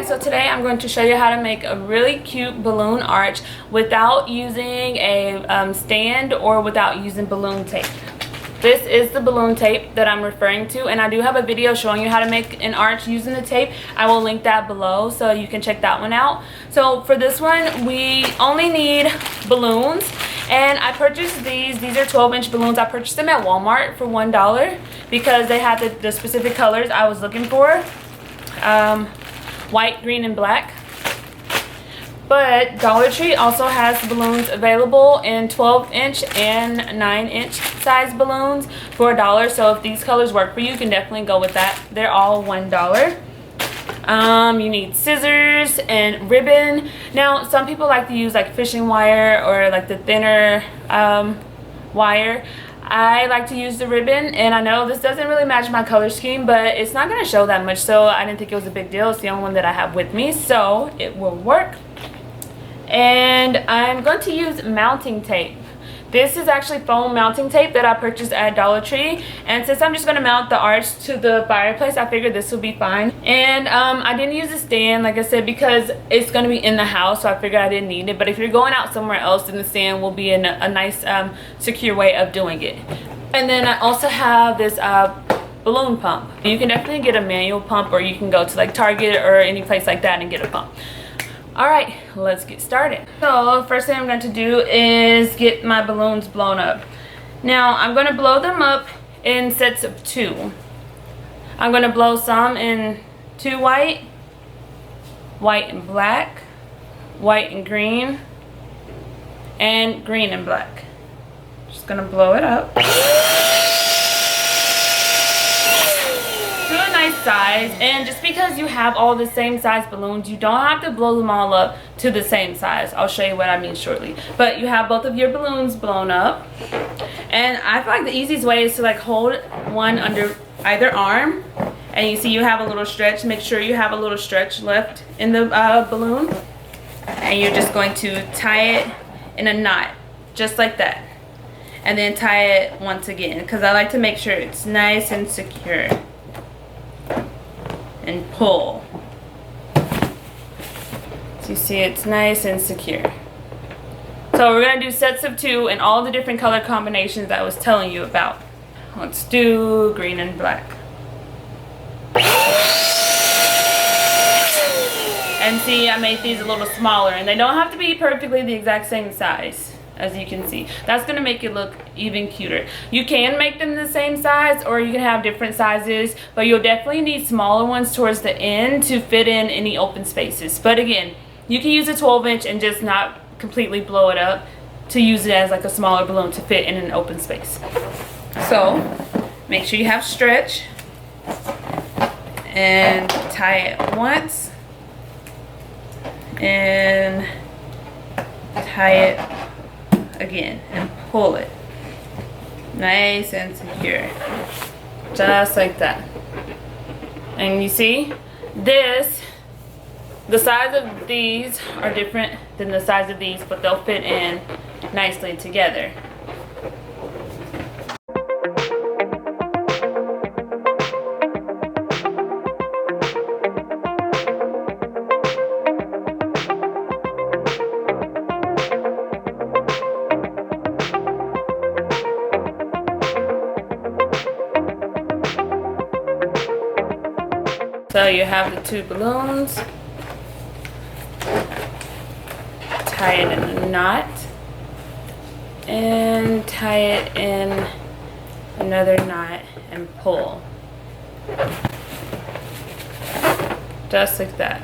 so today I'm going to show you how to make a really cute balloon arch without using a stand or without using balloon tape. This is the balloon tape that I'm referring to, and I do have a video showing you how to make an arch using the tape. I will link that below so you can check that one out. So for this one, we only need balloons, and I purchased these. These are 12-inch balloons. I purchased them at Walmart for $1 because they had the specific colors I was looking for. White, green, and black. But Dollar Tree also has balloons available in 12-inch and 9-inch size balloons for $1. So if these colors work for you, you can definitely go with that. They're all $1. You need scissors and ribbon. Now, some people like to use like fishing wire or like the thinner wire. I like to use the ribbon, and I know this doesn't really match my color scheme, but it's not going to show that much, so I didn't think it was a big deal. It's the only one that I have with me, so it will work. And I'm going to use mounting tape. This is actually foam mounting tape that I purchased at Dollar Tree, and since I'm just going to mount the arch to the fireplace, I figured this would be fine. And I didn't use a stand, like I said, because it's going to be in the house, so I figured I didn't need it. But if you're going out somewhere else, then the stand will be a nice secure way of doing it. And then I also have this balloon pump. You can definitely get a manual pump, or you can go to like Target or any place like that and get a pump. Alright, let's get started. So first thing I'm going to do is get my balloons blown up. Now I'm going to blow them up in sets of 2. I'm going to blow some in 2 white, white and black, white and green and black. Just going to blow it up. Size, and just because you have all the same size balloons, you don't have to blow them all up to the same size. I'll show you what I mean shortly. But you have both of your balloons blown up, and I feel like the easiest way is to like hold one under either arm, and you see you have a little stretch. Make sure you have a little stretch left in the balloon, and you're just going to tie it in a knot just like that, and then tie it once again, because I like to make sure it's nice and secure. And pull. So you see it's nice and secure. So we're going to do sets of 2 and all the different color combinations that I was telling you about. Let's do green and black. And see, I made these a little smaller, and they don't have to be perfectly the exact same size. As you can see, that's going to make it look even cuter. You can make them the same size, or you can have different sizes, but you'll definitely need smaller ones towards the end to fit in any open spaces. But again, you can use a 12-inch and just not completely blow it up to use it as like a smaller balloon to fit in an open space. So make sure you have stretch and tie it once and tie it again and pull it nice and secure, just like that. And you see this, the size of these are different than the size of these, but they'll fit in nicely together. So you have the 2 balloons, tie it in a knot, and tie it in another knot and pull. Just like that.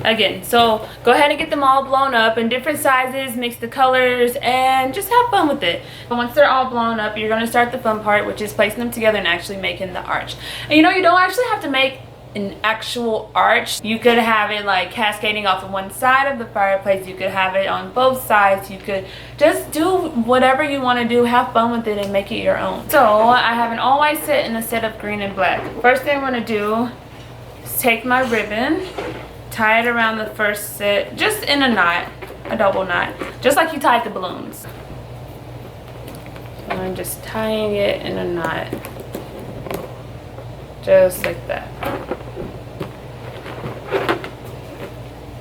Again, so go ahead and get them all blown up in different sizes, mix the colors, and just have fun with it. But once they're all blown up, you're going to start the fun part, which is placing them together and actually making the arch. And you know, you don't actually have to make an actual arch. You could have it like cascading off of one side of the fireplace. You could have it on both sides. You could just do whatever you want to do. Have fun with it and make it your own. So I have an all white set and a set of green and black. First thing I'm going to do is take my ribbon, tie it around the first set, just in a knot, a double knot, just like you tied the balloons. So I'm just tying it in a knot, just like that.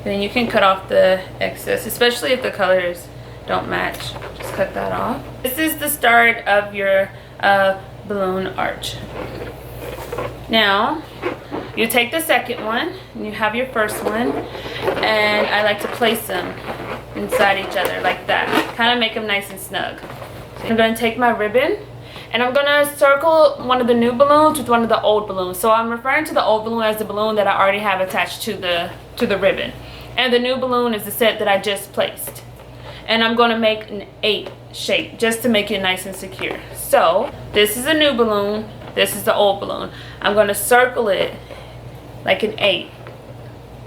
Then you can cut off the excess, especially if the colors don't match. Just cut that off. This is the start of your balloon arch. Now, you take the second one, and you have your first one, and I like to place them inside each other like that. Kind of make them nice and snug. So I'm going to take my ribbon, and I'm going to circle one of the new balloons with one of the old balloons. So I'm referring to the old balloon as the balloon that I already have attached to the ribbon. And the new balloon is the set that I just placed. And I'm going to make an 8 shape just to make it nice and secure. So this is a new balloon. This is the old balloon. I'm going to circle it like an 8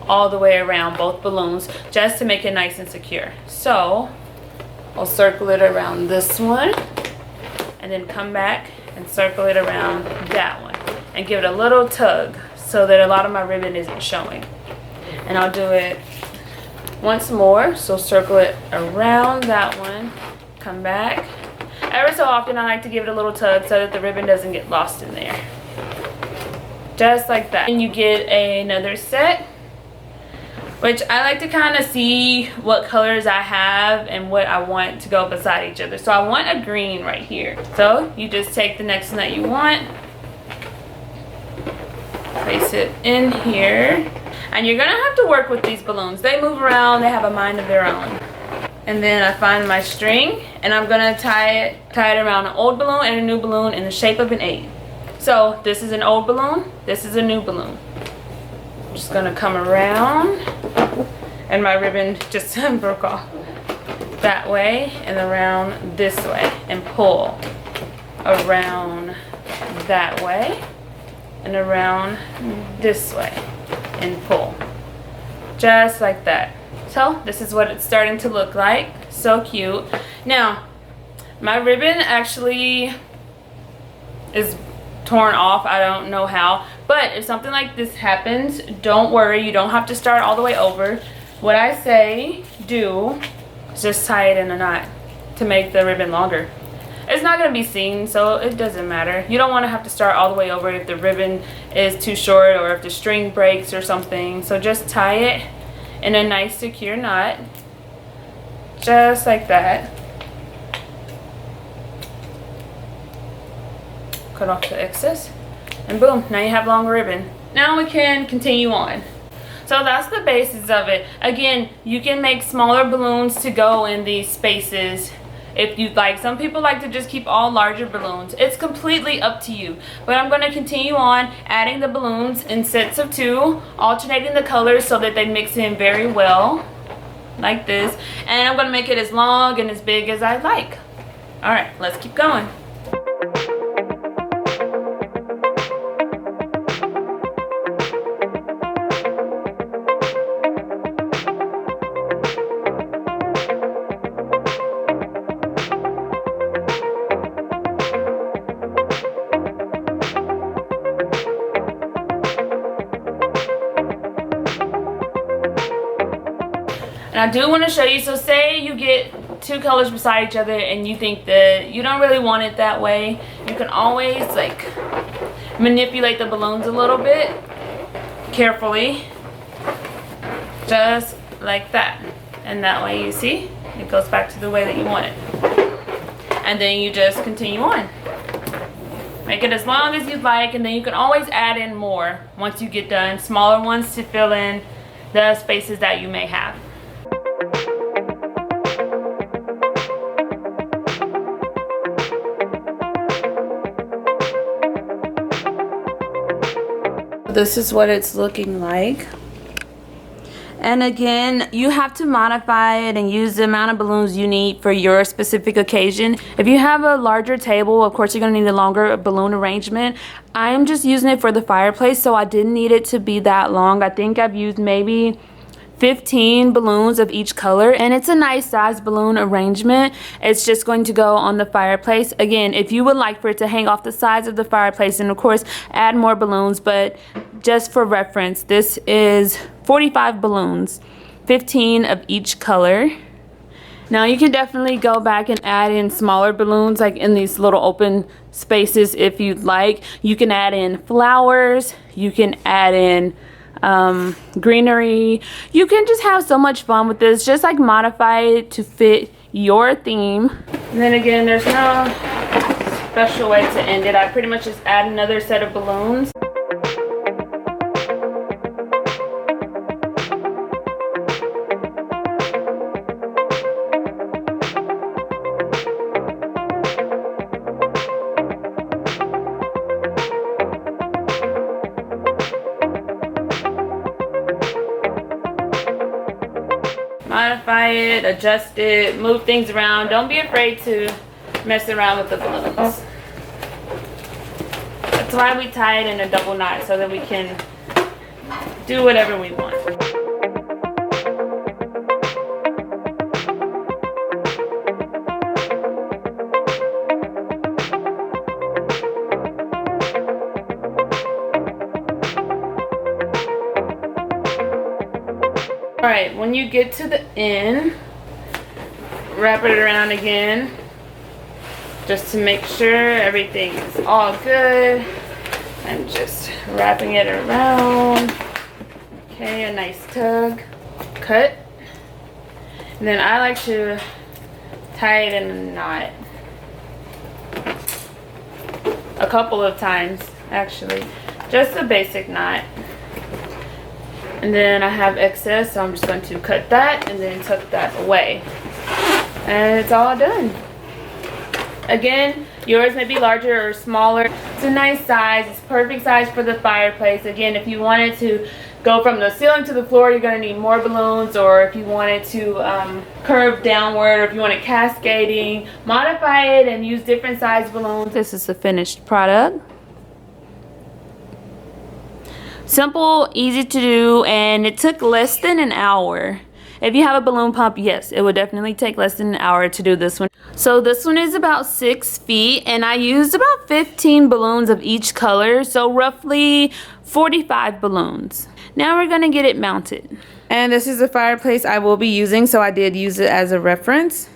all the way around both balloons just to make it nice and secure. So I'll circle it around this one and then come back and circle it around that one and give it a little tug so that a lot of my ribbon isn't showing. And I'll do it once more. So circle it around that one, come back. Every so often I like to give it a little tug so that the ribbon doesn't get lost in there. Just like that. And you get another set, which I like to kind of see what colors I have and what I want to go beside each other. So I want a green right here. So you just take the next one that you want, place it in here, and you're gonna have to work with these balloons. They move around, they have a mind of their own. And then I find my string, and I'm gonna tie it around an old balloon and a new balloon in the shape of an 8. So this is an old balloon, this is a new balloon. I'm just gonna come around, and my ribbon just broke off. That way and around this way, and pull around that way and around this way and pull. Just like that. So this is what it's starting to look like. So cute. Now, my ribbon actually is torn off. I don't know how. But if something like this happens, don't worry. You don't have to start all the way over. What I say do is just tie it in a knot to make the ribbon longer. It's not going to be seen, so it doesn't matter. You don't want to have to start all the way over if the ribbon is too short or if the string breaks or something. So just tie it in a nice secure knot, just like that. Cut off the excess, and boom, now you have long ribbon. Now we can continue on. So that's the basis of it. Again, you can make smaller balloons to go in these spaces if you'd like. Some people like to just keep all larger balloons. It's completely up to you. But I'm going to continue on adding the balloons in sets of 2, alternating the colors so that they mix in very well, like this. And I'm going to make it as long and as big as I like. Alright, let's keep going. And I do want to show you, so say you get 2 colors beside each other and you think that you don't really want it that way, you can always like manipulate the balloons a little bit carefully, just like that. And that way, you see, it goes back to the way that you want it. And then you just continue on. Make it as long as you'd like, and then you can always add in more once you get done, smaller ones to fill in the spaces that you may have. This is what it's looking like. And again, you have to modify it and use the amount of balloons you need for your specific occasion. If you have a larger table, of course you're going to need a longer balloon arrangement. I am just using it for the fireplace, so I didn't need it to be that long. I think I've used maybe 15 balloons of each color, and it's a nice size balloon arrangement. It's just going to go on the fireplace. Again, if you would like for it to hang off the sides of the fireplace, and of course add more balloons, but just for reference, this is 45 balloons, 15 of each color. Now you can definitely go back and add in smaller balloons like in these little open spaces if you'd like. You can add in flowers, you can add in greenery. You can just have so much fun with this. Just like modify it to fit your theme. And then again, there's no special way to end it. I pretty much just add another set of balloons. Modify it, adjust it, move things around. Don't be afraid to mess around with the balloons. That's why we tie it in a double knot, so that we can do whatever we want. Alright, when you get to the end, wrap it around again just to make sure everything is all good. I'm just wrapping it around. Okay, a nice tug. Cut. And then I like to tie it in a knot. A couple of times, actually. Just a basic knot. And then I have excess, so I'm just going to cut that and then tuck that away. And it's all done. Again, yours may be larger or smaller. It's a nice size. It's perfect size for the fireplace. Again, if you wanted to go from the ceiling to the floor, you're going to need more balloons. Or if you wanted to curve downward, or if you want it cascading, modify it and use different size balloons. This is the finished product. Simple, easy to do, and it took less than an hour. If you have a balloon pump, yes, it would definitely take less than an hour to do this one. So this one is about 6 feet, and I used about 15 balloons of each color, so roughly 45 balloons. Now we're gonna get it mounted. And this is the fireplace I will be using, so I did use it as a reference.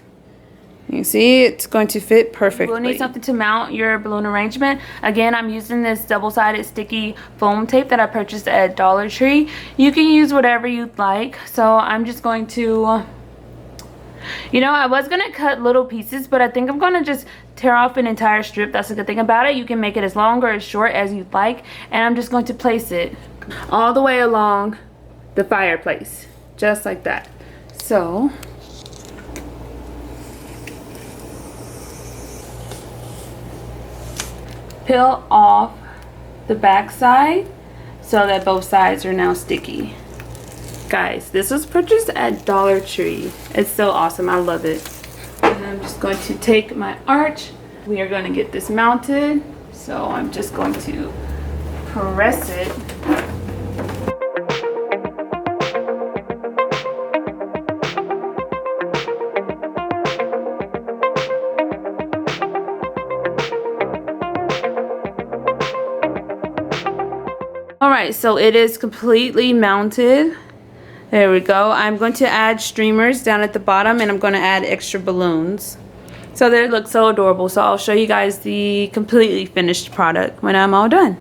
You see, it's going to fit perfectly. You'll need something to mount your balloon arrangement. Again, I'm using this double-sided sticky foam tape that I purchased at Dollar Tree. You can use whatever you'd like. So I'm just going to, you know, I was going to cut little pieces, but I think I'm going to just tear off an entire strip. That's the good thing about it. You can make it as long or as short as you'd like. And I'm just going to place it all the way along the fireplace, just like that. So peel off the back side so that both sides are now sticky. Guys, this was purchased at Dollar Tree. It's so awesome. I love it. And I'm just going to take my arch. We are going to get this mounted. So I'm just going to press it. Alright, so it is completely mounted. There we go. I'm going to add streamers down at the bottom, and I'm going to add extra balloons. So they look so adorable. So I'll show you guys the completely finished product when I'm all done.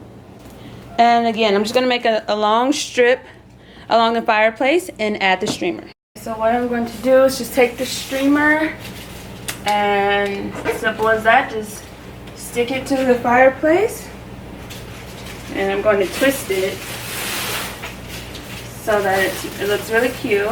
And again, I'm just going to make a long strip along the fireplace and add the streamer. So what I'm going to do is just take the streamer, and simple as that, just stick it to the fireplace. And I'm going to twist it so that it looks really cute.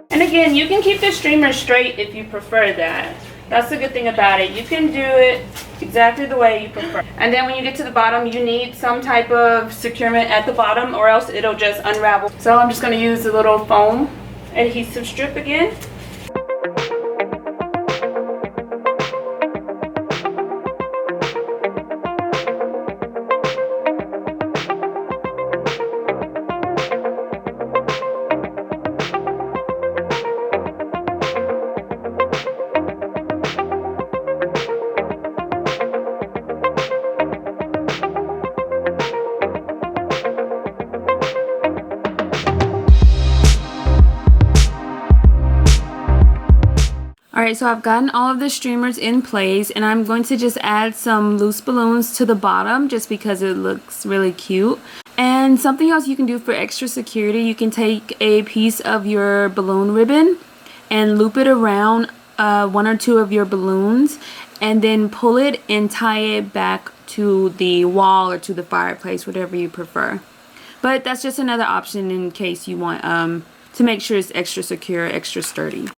And again, you can keep the streamer straight if you prefer that. That's the good thing about it. You can do it exactly the way you prefer. And then when you get to the bottom, you need some type of securement at the bottom, or else it'll just unravel. So I'm just going to use a little foam adhesive strip again. Alright, so I've gotten all of the streamers in place, and I'm going to just add some loose balloons to the bottom just because it looks really cute. And something else you can do for extra security, you can take a piece of your balloon ribbon and loop it around one or two of your balloons, and then pull it and tie it back to the wall or to the fireplace, whatever you prefer. But that's just another option in case you want to make sure it's extra secure, extra sturdy.